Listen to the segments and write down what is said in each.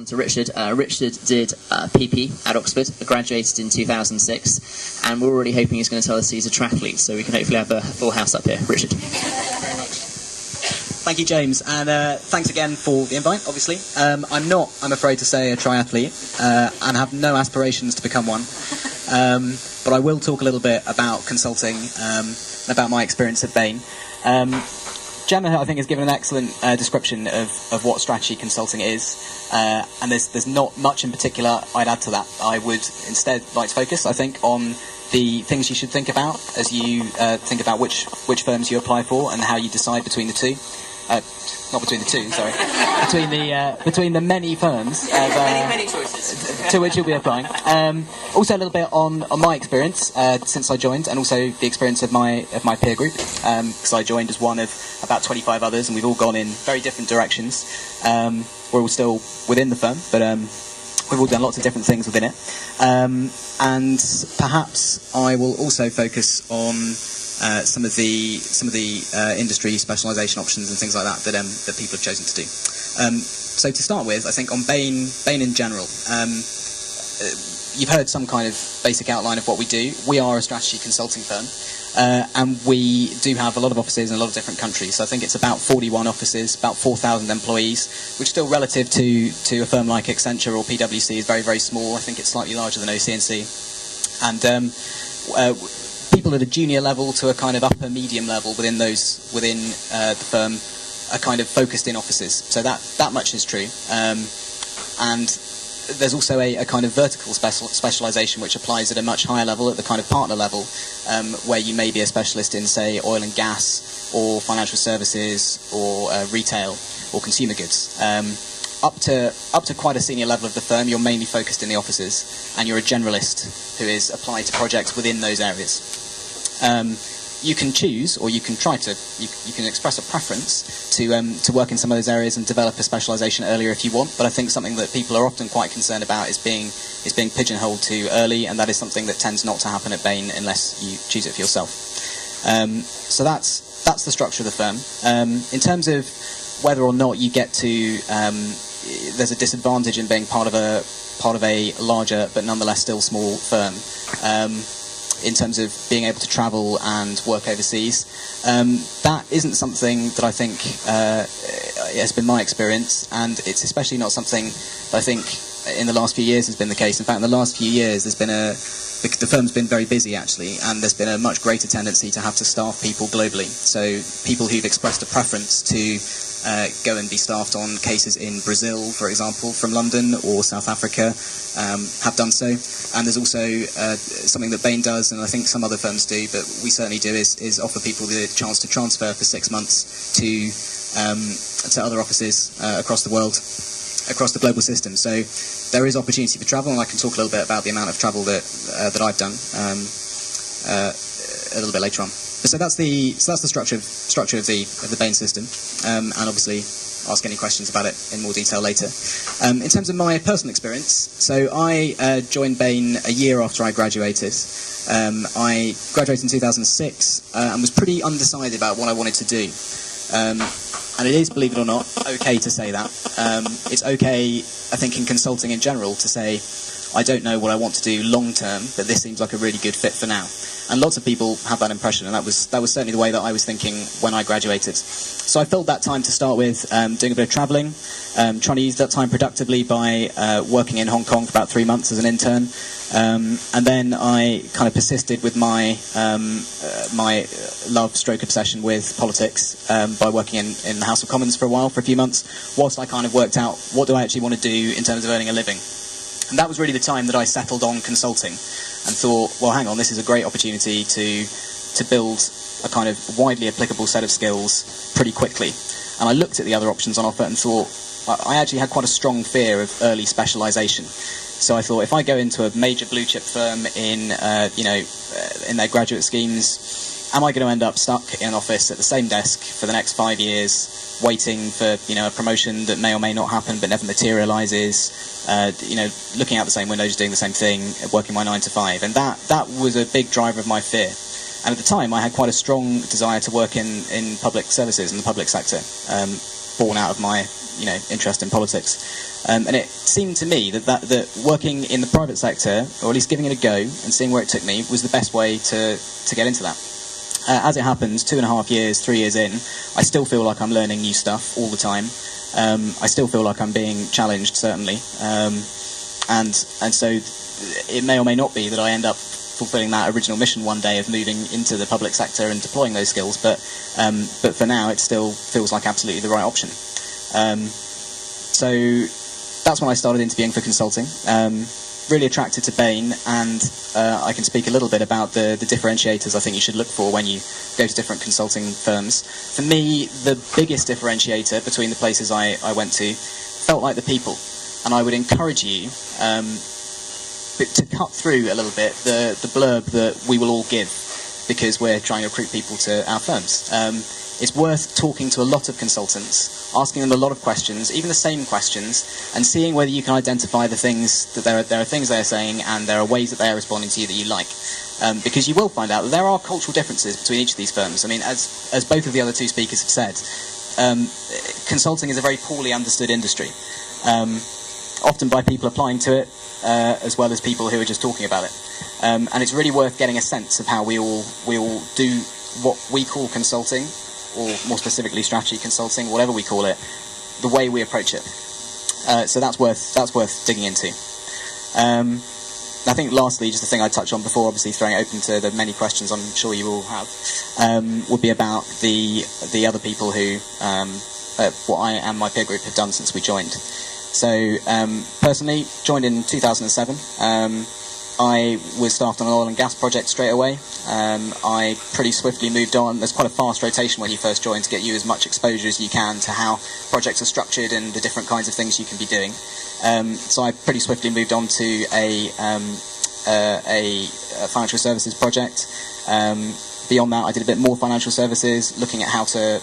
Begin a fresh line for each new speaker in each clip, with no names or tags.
on to Richard. Richard did PP at Oxford, graduated in 2006, and we're already hoping he's going to tell us he's a triathlete, so we can hopefully have a full house up here. Richard.
Thank you, James, and thanks again for the invite, obviously. I'm afraid to say, a triathlete, and have no aspirations to become one. But I will talk a little bit about consulting, about my experience at Bain. Gemma, I think, has given an excellent description of what strategy consulting is, and there's not much in particular I'd add to that. I would instead like to focus, I think, on the things you should think about as you think about which firms you apply for and how you decide between the two. Not between the two, sorry. Between the many firms
Many choices
to which you'll be applying. Also a little bit on my experience since I joined, and also the experience of my peer group, because I joined as one of about 25 others, and we've all gone in very different directions. We're all still within the firm, but we've all done lots of different things within it. And perhaps I will also focus on some of the industry specialisation options and things like that that people have chosen to do. So to start with, I think on Bain in general, you've heard some kind of basic outline of what we do. We are a strategy consulting firm, and we do have a lot of offices in a lot of different countries. So I think it's about 41 offices, about 4,000 employees, which still relative to a firm like Accenture or PwC is very, very small. I think it's slightly larger than OC&C. And people at a junior level to a kind of upper medium level within the firm are kind of focused in offices. So that much is true. And there's also a kind of vertical specialisation which applies at a much higher level, at the kind of partner level, where you may be a specialist in, say, oil and gas or financial services or retail or consumer goods. Up to quite a senior level of the firm, you're mainly focused in the offices, and you're a generalist who is applied to projects within those areas. You can choose, or you can you can express a preference to work in some of those areas and develop a specialisation earlier if you want. But I think something that people are often quite concerned about is being pigeonholed too early, and that is something that tends not to happen at Bain unless you choose it for yourself. So that's the structure of the firm. In terms of whether or not you get to, there's a disadvantage in being part of a larger but nonetheless still small firm. In terms of being able to travel and work overseas, that isn't something that I think has been my experience, and it's especially not something that I think in the last few years has been the case. In fact, in the last few years, the firm's been very busy actually, and there's been a much greater tendency to have to staff people globally. So people who've expressed a preference to go and be staffed on cases in Brazil, for example, from London, or South Africa, have done so. And there's also something that Bain does, and I think some other firms do, but we certainly do, is offer people the chance to transfer for 6 months to other offices across the world, across the global system. So there is opportunity for travel, and I can talk a little bit about the amount of travel that I've done a little bit later on. So that's the structure of the Bain system, and obviously ask any questions about it in more detail later. In terms of my personal experience, so I joined Bain a year after I graduated. I graduated in 2006 and was pretty undecided about what I wanted to do. And it is, believe it or not, okay to say that. It's okay, I think, in consulting in general to say, I don't know what I want to do long term, but this seems like a really good fit for now. And lots of people have that impression, and that was certainly the way that I was thinking when I graduated. So I filled that time to start with doing a bit of travelling, trying to use that time productively by working in Hong Kong for about 3 months as an intern. And then I kind of persisted with my love/obsession with politics by working in the House of Commons for a few months, whilst I kind of worked out what do I actually want to do in terms of earning a living. And that was really the time that I settled on consulting and thought, well, hang on, this is a great opportunity to build a kind of widely applicable set of skills pretty quickly. And I looked at the other options on offer and thought, I actually had quite a strong fear of early specialisation. So I thought, if I go into a major blue chip firm in their graduate schemes, am I going to end up stuck in an office at the same desk for the next 5 years, waiting for a promotion that may or may not happen but never materialises? Looking out the same windows, doing the same thing, working my 9 to 5, and that was a big driver of my fear. And at the time, I had quite a strong desire to work in public services in the public sector. born out of my interest in politics. And it seemed to me that working in the private sector, or at least giving it a go and seeing where it took me, was the best way to get into that. As it happens, 2.5 years, 3 years in, I still feel like I'm learning new stuff all the time. I still feel like I'm being challenged, certainly. And so it may or may not be that I end up fulfilling that original mission one day of moving into the public sector and deploying those skills, but for now it still feels like absolutely the right option. So that's when I started interviewing for consulting. Really attracted to Bain, and I can speak a little bit about the differentiators I think you should look for when you go to different consulting firms. For me, the biggest differentiator between the places I went to felt like the people, and I would encourage you to cut through a little bit the blurb that we will all give because we're trying to recruit people to our firms. It's worth talking to a lot of consultants, asking them a lot of questions, even the same questions, and seeing whether you can identify the things that there are things they're saying and there are ways that they are responding to you that you like. Because you will find out that there are cultural differences between each of these firms. I mean, as both of the other two speakers have said, consulting is a very poorly understood industry, often by people applying to it, as well as people who are just talking about it. And it's really worth getting a sense of how we all do what we call consulting, or more specifically strategy consulting, whatever we call it, the way we approach it. So that's worth digging into. I think lastly, just the thing I touched on before, obviously throwing it open to the many questions I'm sure you all have, would be about the other people who, what I and my peer group have done since we joined. So personally, joined in 2007. I was staffed on an oil and gas project straight away. I pretty swiftly moved on. There's quite a fast rotation when you first join to get you as much exposure as you can to how projects are structured and the different kinds of things you can be doing. So I pretty swiftly moved on to a financial services project. Beyond that, I did a bit more financial services, looking at how to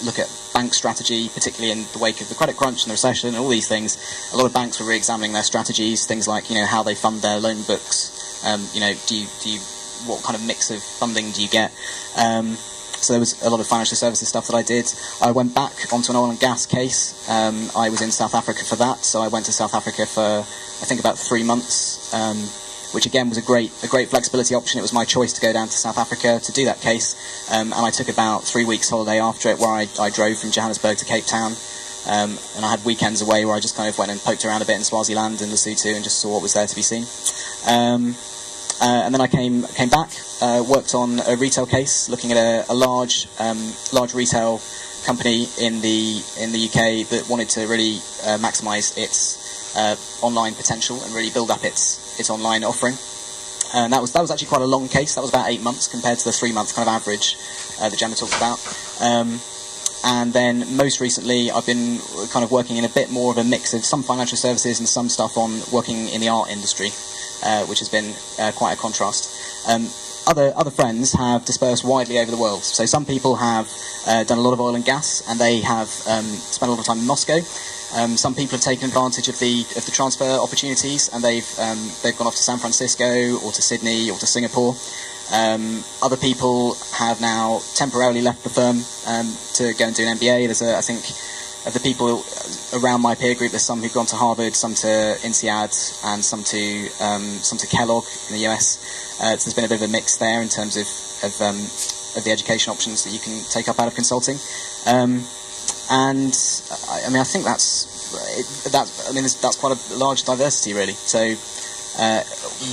look at bank strategy, particularly in the wake of the credit crunch and the recession and all these things. A lot of banks were re-examining their strategies, things like how they fund their loan books. Do you what kind of mix of funding do you get? So there was a lot of financial services stuff that I did. I went back onto an oil and gas case. I was in South Africa for that, so I went to South Africa for I think about 3 months. Which again was a great flexibility option. It was my choice to go down to South Africa to do that case, and I took about 3 weeks holiday after it, where I drove from Johannesburg to Cape Town, and I had weekends away where I just kind of went and poked around a bit in Swaziland and Lesotho and just saw what was there to be seen. And then I came back, worked on a retail case, looking at a large retail company in the UK that wanted to really maximise its online potential and really build up its online offering. And that was actually quite a long case. That was about 8 months compared to the 3 month kind of average that Gemma talked about. And then most recently I've been kind of working in a bit more of a mix of some financial services and some stuff on working in the art industry, which has been quite a contrast. Other friends have dispersed widely over the world. So some people have done a lot of oil and gas, and they have spent a lot of time in Moscow. Some people have taken advantage of the transfer opportunities, and they've gone off to San Francisco or to Sydney or to Singapore. Other people have now temporarily left the firm to go and do an MBA. I think of the people around my peer group, there's some who've gone to Harvard, some to INSEAD, and some to Kellogg in the US. So there's been a bit of a mix there in terms of the education options that you can take up out of consulting. And I mean, I think that's quite a large diversity, really. So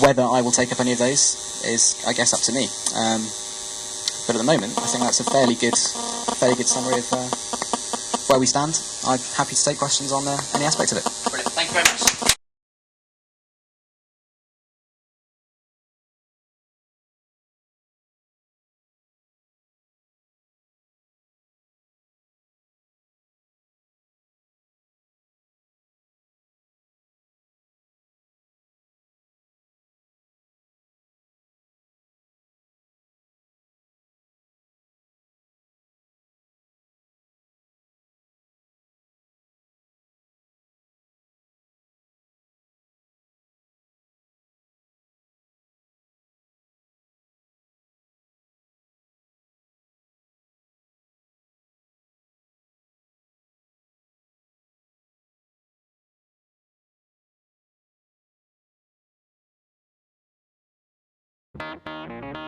whether I will take up any of those is, I guess, up to me. But at the moment, I think that's a fairly good summary of where we stand. I'm happy to take questions on any aspect of it.
Brilliant. Thank you very much. you.